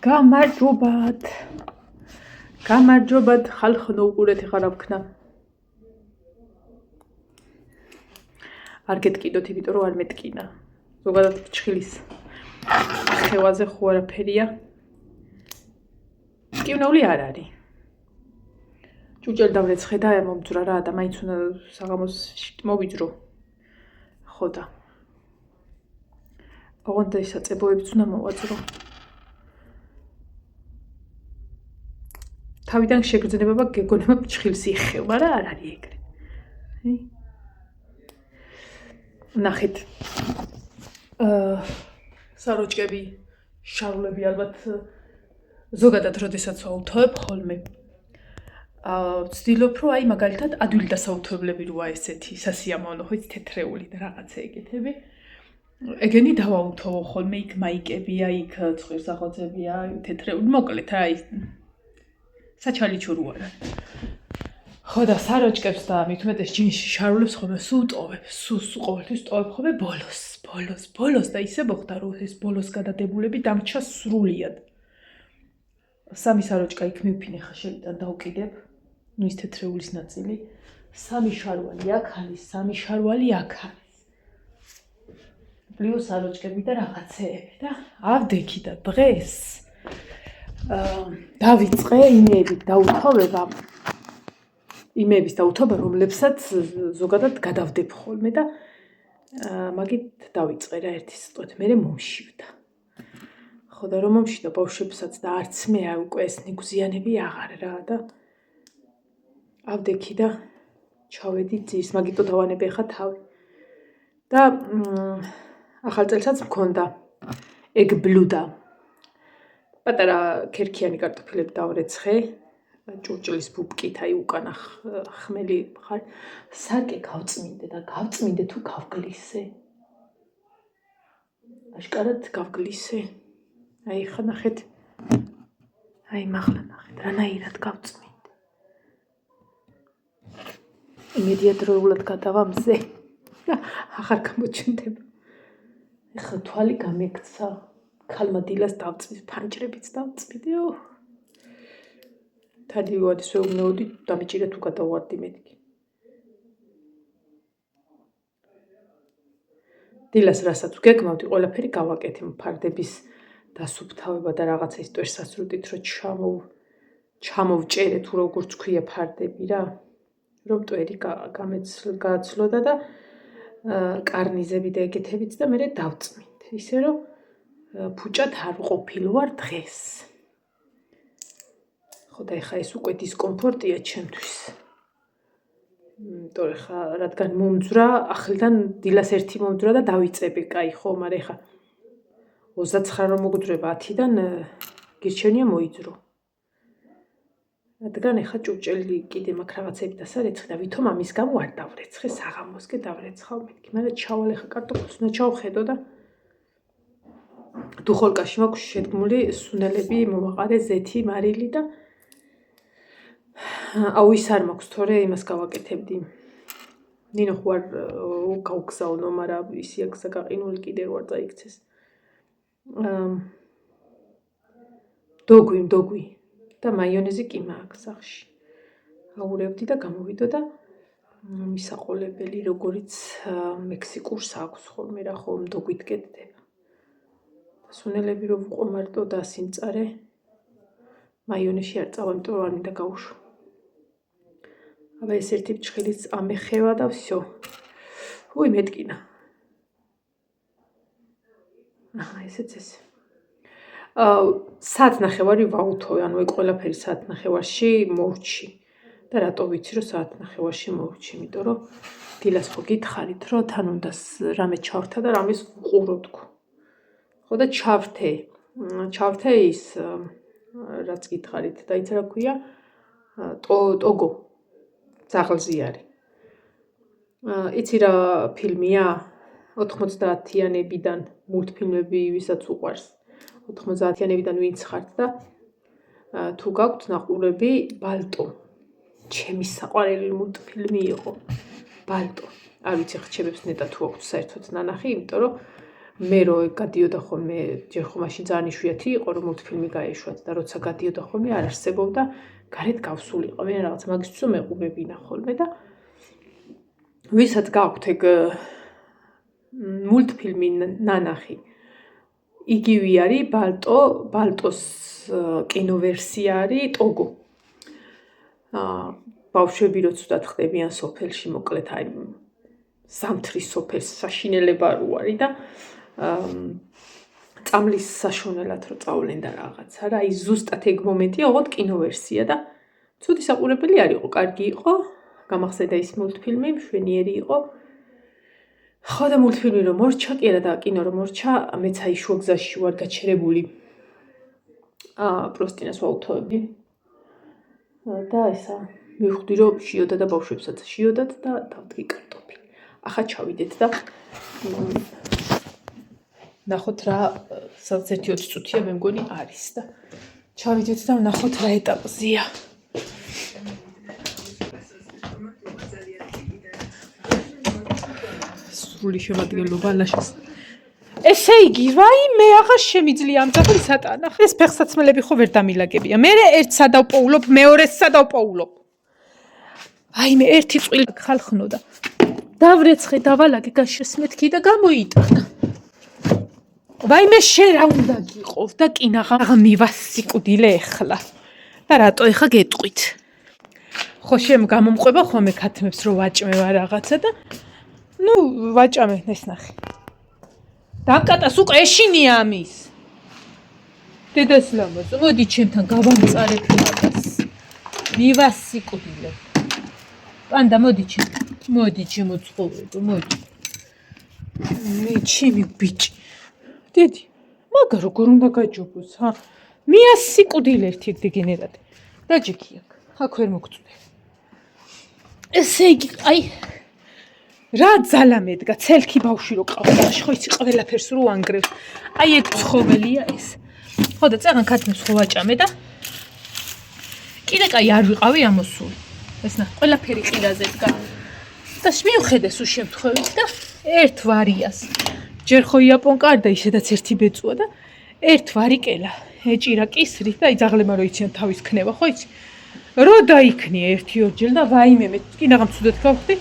გამარჯობათ. გამარჯობათ ხალხო უყურეთ ხარ ვქნა. არ გეტკიდოთ, იმიტომ რომ არ მეტკინა. ზოგადად ფრჩხილის ხევაზე ხო არაფერია. მტკივნეული არ არის. ჭუჭელ დავრეცხე და მომძვრა რა და მაინც უნდა საღამოს მოვიძრო. ხო და ოღონდ ეს აწებოებიც უნდა მოვაძრო. თავიდან შეგრძნება გეგონება ფრჩხილს იხევ, მაგრამ არ არის ეგრე. ნახეთ. საროჭკები, შარლები ალბათ ზოგადად როდესაც ვაუთოვებ ხოლმე. ვცდილობ რომ აი მაგალითად ადვილი დასაუთოებლები როა ესეთი სასიამოვნო ხო იცი თეთრეული და რაღაცა ეგეთები. ეგენი დავაუთოვო ხოლმე იქ მაიკებია, იქ ცხვირსახოძებია, თეთრეული მოკლედ რა ის საჩალიჩო არა. ხო და საროჭკებს და მით უმეტეს ჯინში შარლებს ხოლმე სულ ტოვებ, სულ ყოველთვის ტოვებ ხოლმე ბოლოს და ისე მოხდა რომ ეს ბოლოს გადადებულები დამრჩა სრულიად. სამი საროჭკა იქ მივფინე ხა შევიტან დავკიდებ. ნუ ის თეთრეულის ნაწილი. სამი შარვალი აქ არის, სამი შარვალი აქ არის. პლუს საროჭკები და რაღაცეები და ავდექი და დღეს დავიწყე იმეების დაუთობა, რომლებსაც ზოგადად გადავდებ ხოლმე და მაგით დავიწყე რა ერთი სიტყვით, მერე მომშივდა. ხო და რომ მომშივდა ბავშვებსაც და არც მე უკვე ეს ნიგზიანები აღარ რა და ავდექი და ჩავედი ძირს, მაგიტო დავანებე ხა თავი. და ახალ წელსაც მქონდა ეგ ბლუდა. პატარა ქერქიანი კარტოფილები დავრეცხე. ჭურჭლის ბუბკით აი უკანა ხმელი ხარ. სარკე გავწმინდე და გავწმინდე თუ გავგლისე. აშკარად გავგლისე. აი ხა ნახეთ. აი მაღლა ნახეთ, რანაირად გავწმინდე. იმედიადროულად გადავა მზე. აღარ გამოჩნდება. ეხლა თვალი გამექცა. ქალმა დილას დავწვი, ფანჯრებიც დავწვიდეო. თადი ვადის ვეუბნეოდი, დამიჭირე თუ გადავარდი მეთქი. დილას რასაც ვგეგმავდი, ყველაფერი გავაკეთე, ფარდების დასუფთავება და რაღაცა ის ტვერსასრუტით, რომ ჩამოვჭერე თუ როგორც ქვია ფარდები რა, რომ ტვერი გააცლოდა და კარნიზები და ეგეთებიც და მე დავწმინდე. ისე რომ ფუჭად არ ვყოფილ ვარ დღეს. ხო და ეხა ეს უკვე დისკომფორტია ჩემთვის. იმიტომ ეხა რადგან მომძვრა, ახლიდან დილას ერთი მომძვრა და დავიწები, კაი ხო, მაგრამ ეხა 29 რომ მოგძვრება 10-დან გირჩენია მოიძრო. რადგან ეხა ჭურჭელი კიდე მაქვს რაღაცები დასარეცხი და ვითომ ამის გამო არ დავრეცხე, საღამოს კი დავრეცხავ მეთქი, მაგრამ ჩავალ ეხა კარტოფილს უნდა ჩავხედო და დუხოლკაში მაქვს შედგმული სუნელები, მომაყარე, ზეთი, მარილი და აუ ის არ მაქვს, თორე იმას გავაკეთებდი. ნინო ხო არ გავგზავნო, მაგრამ ისია გზა გაყინული კიდე რო არ წაიქცეს. დოგვი და მაიონეზი კი მაქვს სახში. აურევდი და გამოვიდო და მისაყოლებელი, როგორიც მექსიკურს აქვს ხოლმე რა ხომ დოგვით კეთდება. სუნელები რო ვიყო მარტო და სიმწარე მაიონეზში არ წავა, იმიტომ რომ არ მინდა გავუშვა. აბა ეს ერთი ფრჩხილიც ამეხევა და всё. უი მეტკინა. ესეც ესე. საათნახევარი ვაუთოვე, ანუ ეგ ყველაფერი საათნახევარში მოვრჩი. და რატო ვიცი რომ საათნახევარში მოვრჩი, იმიტომ რომ დილას ხო გითხარით, რომ თან უნდა რამე ჩავრთა და რამეს ვყურო თქო. ხო და ჩავრთე ის რაც გითხარით და იცი რა ქვია? ტოგო. ძაღლზე არის. იცი რა ფილმია? 90-იანებიდან მულტფილმები ვისაც უყვარს. 90-იანებიდან ვინც ხართ და თუ გაქვთ ნაყურები ბალტო. ჩემი საყვარელი მულტფილმი იყო. ბალტო. არ ვიცი ხა ჩემებს ნეტა თუ აქვს საერთოდ ნანახი, იმიტომ რომ მე რო გადიოდა ხოლმე ჯერ ხო მაშინ ძალიან იშვიათი იყო რომ მულტფილმი გაეშვათ და როცა გადიოდა ხოლმე არ არსებობდა გარეთ გავსულიყო მე რაღაც მაგისთვის მეყურებინა ხოლმე და ვისაც გაქვთ ეგ მულტფილმი ნანახი იგივე არის ბალტოს კინოვერსია არის ტოგო ბავშვები რო ცუდად ხდებიან სოფელში მოკლედ აი ზამთრის სოფელს საშინელება რო არის და წამლის საშონელად რო წავლენ და რაღაცა რა ის ზუსტად ეგ მომენტია ოღონდ კინოვერსია და ცუდი საყურებელი არ იყო კარგი იყო გამახსენდა ის მულტფილმი მშვენიერი იყო ხო და მულტფილმი რომ მორჩა კი არა და კინო რომ მორჩა მეც აი შუაგზაში ვარ გაჩერებული პროსტინას ვაუთოვებდი და ესა მივხვდი რომ შიოდა და ბავშვებსაც შიოდათ და დავდგი კარტოფილი ახლა ჩავიდეთ და ნახოთ რა სადაც 1-20 წუთია მე მგონი არის და ჩავიდეთ და ნახოთ რა ეტაპზეა სრული შემადგენლობა ლაშას ესე იგი რაიმე აღარ შემიძლია ამ ძაღლის ატანა ეს ფეხსაცმელები ხო ვერ დამილაგებია მე ერთ სადავპოულობ მეორეს სადავპოულობ აი მე ერთი წვილი ხალხნო და დავრეცხე დავალაგე გაშესმეთქი და გამოიტანა ვაიმე შენ რა უნდა გიყով და კინაღა მივასიკუდილე ეხლა და რატო ეხა გეტყვით ხო შემ გამომყვება ხოლმე ქათმებს რომ ვაჭმევა რაღაცა და ნუ ვაჭამე ეს ნახე დამკატას უკვე ეშინია ამის დედას ლამაზ მოდი ჩემთან გავამწარებ მაგას მივასიკუდილე პანდა მოდი ჩემო ცხოვრებო მოდი მე ჩემი ბიჭი დედი მაგა როგორ უნდა გაჯობოს ხა მიასიკუდილე ერთი დეგენერატი დაჯექი აქ ვერ მოგწვდე ესე იგი აი რა ძალა მედგა ცელქი ბავში რო ყავდა ხო იცი ყველაფერს რო ანგრევს აი ეგ ცხოველია ეს ხო და წაღან ქათმებს ხო ვაჭამე და კიდე კაი არ ვიყავი ამოსული ეს ნა ყველაფერი ყირაზე დგა და მივხედე სულ შემთხვევით და ერთ ვარიას ჯერ ხო იაპონკა არ და ისედაც ერთი ბეწუა და ერთ ვარიკელა ეჭირა კისრით და იძაღლება რო იციან თავის ქნება ხო იცი რო დაიქნია 1-2 ჯერ და ვაიმე მე კინაღამ ცუდად გავხდი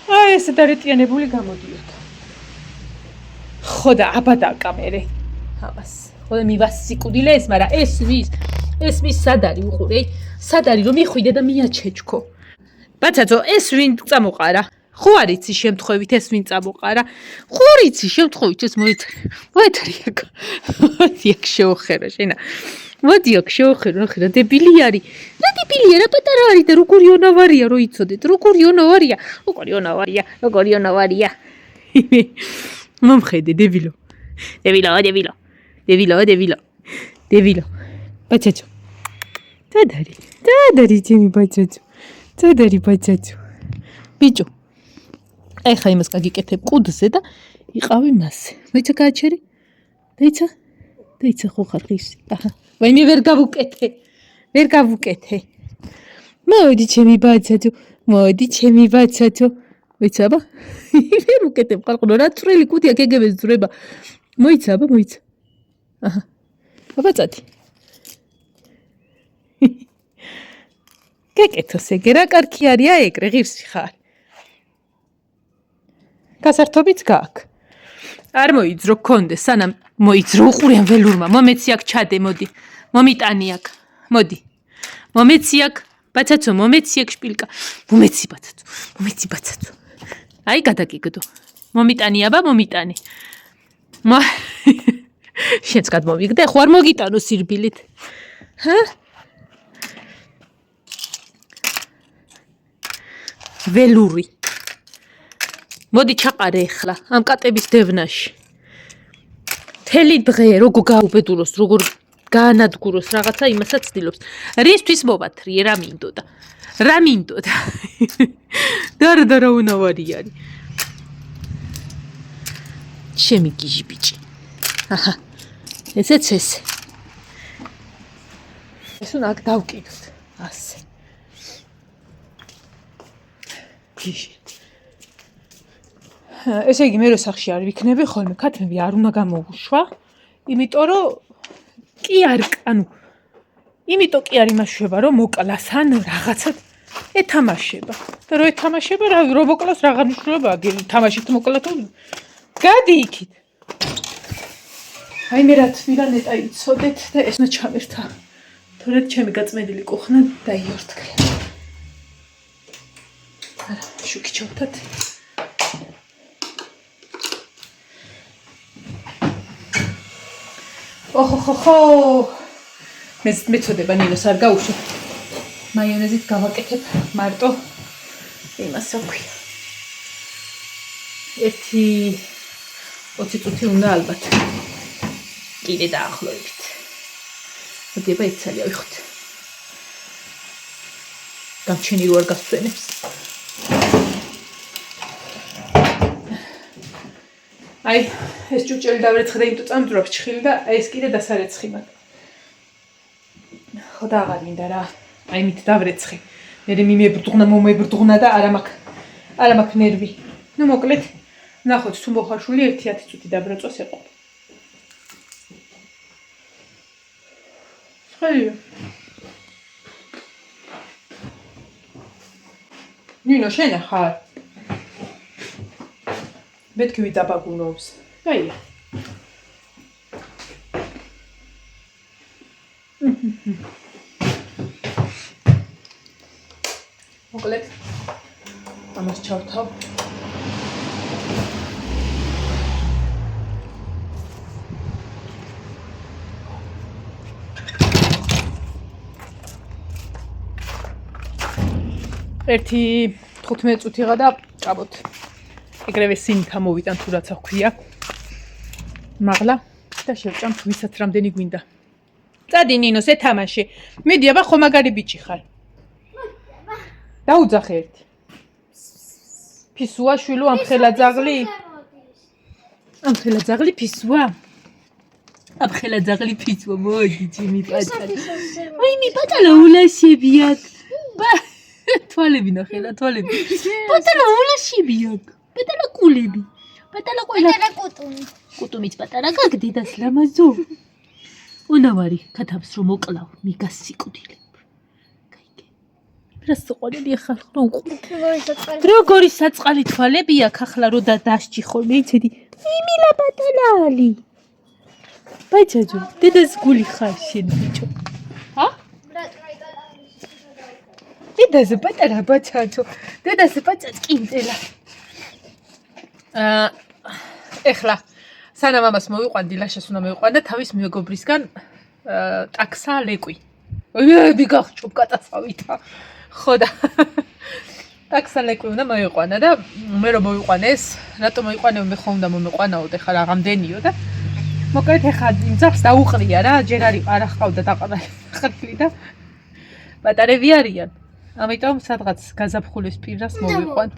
აი ესე დარეტიანებული გამოდიოდა ხო და აბადა კამერე ამას ხო და მივასიკუდილე ეს მაგრამ ეს ვის სად არის უყურე სად არის რომ მიხვიდე და მიაჩეჩქო ბაცაცო ეს ვინ წამოყარა ხო არ იცი შემთხვევით ეს ვინ წამოყარა ხო არ იცი შემთხვევით ეს მოეთრი აქ მოდი აქ შეოხერა შენა მოდი აქ შეოხერო ნახე რა დებილი არის რა დებილია რა პატარა არის და როგორი ონავარია რო იცოდეთ როგორი ონავარია მომხედე დებილო ბაცაცო დადარი ჩემი ბაცაცო ბიჭო ეხა იმას გაგიკეთებ კუდზე და იყავი მასე მეცა გააჩერი დაიცა ხო ხარ ხის აჰა ვაიმე ვერ გავუკეთე მოდი ჩემი ბაცაცო მოიცაბა ვერ უკეთებ ხალხო რა წვრილი კუდია გეგებეს ძრება მოიცაბა აჰა აბაცათი გეკეთოს ეგ რა კარგი არია ეგრე ღირსი ხარ გასართობიც გაქვს არ მოიძრო გქონდეს სანამ მოიძრო უყურიან ველურმა მომეცი აქ ჩადე მოდი მომიტანი აქ მოდი მომეცი აქ ბაცაცო მომეცი აქ შპილკა მომეცი ბაცაცო აი გადაგიგდო მომიტანი აბა მომიტანი შენც გადმოვიგდე ხო არ მოგიტანო სირბილით ჰა ველური მოდი ჩაყარე ახლა ამ კატების დევნაში თელი დღე როგორ გაუბედუროს როგორ გაანადგუროს რაღაცა იმასაც ცდილობს რისთვის მოვათრიე რა მინდოდა და რა უნავარი არის ჩემი გიჟი ბიჭი აჰა ესეც ეს უნდა აქ დავკიდოთ ასე გიჟი ესე იგი მე რო სახში არ ვიქნები ხოლმე ქათმები არ უნდა გამოუშვა იმიტომ რომ კი არ იმიტომ კი არ იმაშება რომ მოკლას ან რაღაცად ეთამაშება და რო ეთამაშება რო მოკლას რა მნიშვნელობა თამაშით მოკლა თუ გადი იქით აი მე რა თვითონ ნეტა იცოდეთ და ეს ნა ჩამერთა თორედ ჩემი გაწმენდილი კუხნა დაიორთქლა არა შუქი ჩავთათ ოჰოჰოჰო მე წოდება ნინოს არ გაუშვი მაიონეზით გავაკეთებ მარტო იმას აქვია 20 წუთი უნდა ალბათ კიდე დაახლოებით მოდიება ეცალი ავიხოთ გამჩენი რო არ გასწვენებს აი ეს ჭუჭელი დავრეცხე და იმტო წამძვრობს ჩხილი და ეს კიდე დასარეცხი მაგ ხო და აღარ მინდა რა აი მით დავრეცხე მე მომებრდღნა და არა მაქვს ნერვი ნუ მოკლედ ნახოთ თუ მოხარშული 1-10 წუთი დაბრაწოს ეყო ხაია ნინო შენ ხარ მეთქი დაბაგუნობს ხაია მოკლედ ამას ჩავთავ ერთი 15 წუთიღა და ჭაბოთ ეგრევე სინთა მოვიტან თუ რაცა ხქვია მაღლა და შევჭამ ვისაც რამდენი გვინდა წადი ნინოს ეთამაშე მიდი აბა ხო მაგარი ბიჭი ხარ დაუძახე ერთი ფისუა შვილო ამ ხელა ძაღლი ფისუა ამ ხელა ძაღლი ფისუა მოდი ჩემი პატარა აი მე პატარა ულაშებიაკ თვალები ნახელა თვალები პატარა ულაშებიაკ პატარა კულები პატარა ყველა კუტუმიც პატარა გაგდედას ლამაზო უნავარი ქათავს რომ მოკლავ მიგას სიკვდილებ რა სოყოლები ახლა როგორი საწყალი თვალები აქ ახლა რო დასჭი ხოლმე იცედი მილა პატალალი ბაჭაჯო დედას გული ხარ შენ ბიჭო ჰა დედას პატარა ბაჭაჯო დედას პაწაწ კინტელა ეხლა სანამ ამას მოვიყვანდი ლაშას უნდა მოვიყვანდა თავის მეგობრისგან ტაქსა ლეკვი ბიგახჭობ კატასავითა ხო და ტაქსა ლეკვი უნდა მოვიყვანა და მე რომ მოვიყვანეს რატომ მოვიყვანე მე ხო უნდა მომიყვანაო და ხა რაღაცდენიო და მოკლედ ეხა იმ ძაღლს დაუყრია რა ჯერ არ ახყავდა დაყრილი და პატარები არიან ამიტომ სადღაც გაზაფხულის პირას მოვიყვანთ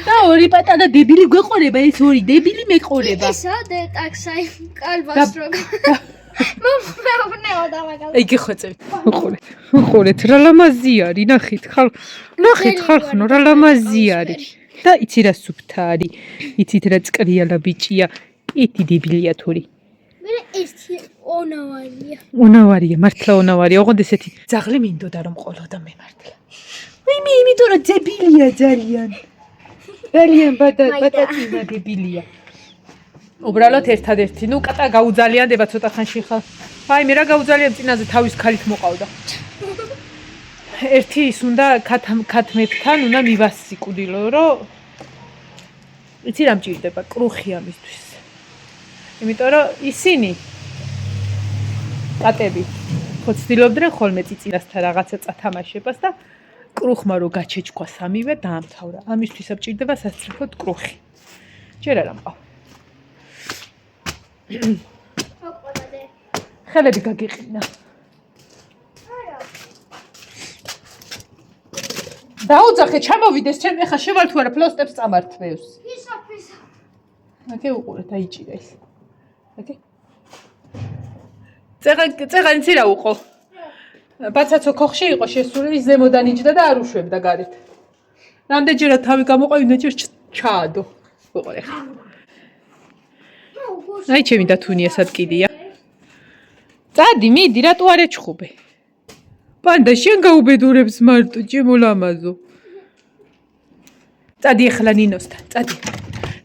და ორი პატარა დებილი გვეყოლება ეს ორი დებილი მეყოლება ესა და ტაქსა კალბას როგორ მომეუბნეო და მაგალითად იგი ხოწევით უყურეთ რა ლამაზი არის ნახეთ ხალხო რა ლამაზი არის და იცი რა სუფთა არის იცით რა წკრიალა ბიჭია პიტი დებილია თორი მე ერთი ონავარია მართლა ონავარია ოღონდ ესეთი ძაღლი მინდოდა რომ ყოლოდა მე მართლა მე იმიტომ რომ დებილია ძალიან ბატატინა დებილია უბრალოდ ერთადერთი ნუ კატა გაუძალიანდება ცოტა ხანში ხა აი მე რა გაუძალიან წინაზე თავის ქალით მოყავდა ერთი ის უნდა ქათმეთთან უნდა მივასიკვდილო რომ იცი რა მჭირდება კრუხი ამისთვის იმიტომ რომ ისინი კატები ხოცდილობდნენ ხოლმე წიწინასთან რაღაცა წათამაშებას და კრუხმა რო გაჩეჩქვა სამივე დაამთავრა ამისთვის აბჭირდება სასწრაფოდ კრუხი ჯერ არ ამყავ ხელები გაგიყინა დაუძახე ჩამოვიდეს ჩემ ეხა შევალ თუ არა ფლოსტებს წამართვევს ფისა აკე უყურეთ აიჭირა ის აკე წეღანი ცირა უყო ბაცაცო ქოხში იყო შესული ზემოდან იჯდა და არ უშვებდა გარეთ რამდენჯერად თავი გამოყავ იმდენჯერ ჩაადო ვიყოლე ხა. აი ჩემი დათუნია სადგილია. წადი, მიდი, რატო არ ეჩხუბე? პანდა შენ გაუბედურებს მარტო, ჩემო ლამაზო. წადი ახლა ნინოსთან, წადი.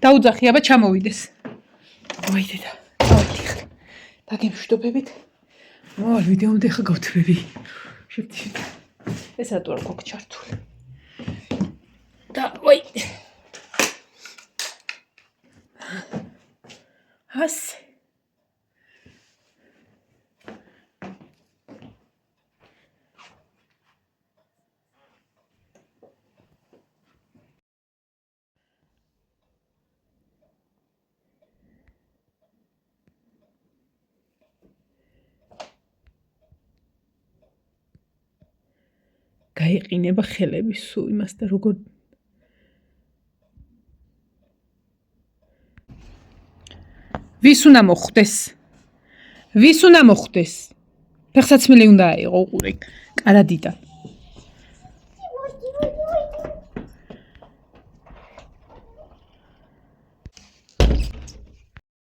დაუძახი, აბა ჩამოვიდეს. ვაი დედა, წავედი ახლა. დაგემშვიდობებით. მოვალ ვიდეომდე ხა გავთრევი. შევთი. ეს რატო არ გვაქვს ჩართული? და ვაი. ასე. გაიყინება ხელები სულ იმას და როგორ ვის უნდა მოხდეს? ვის უნდა მოხდეს? ფეხსაცმელი უნდა აიღო უყურე. კარადიდან.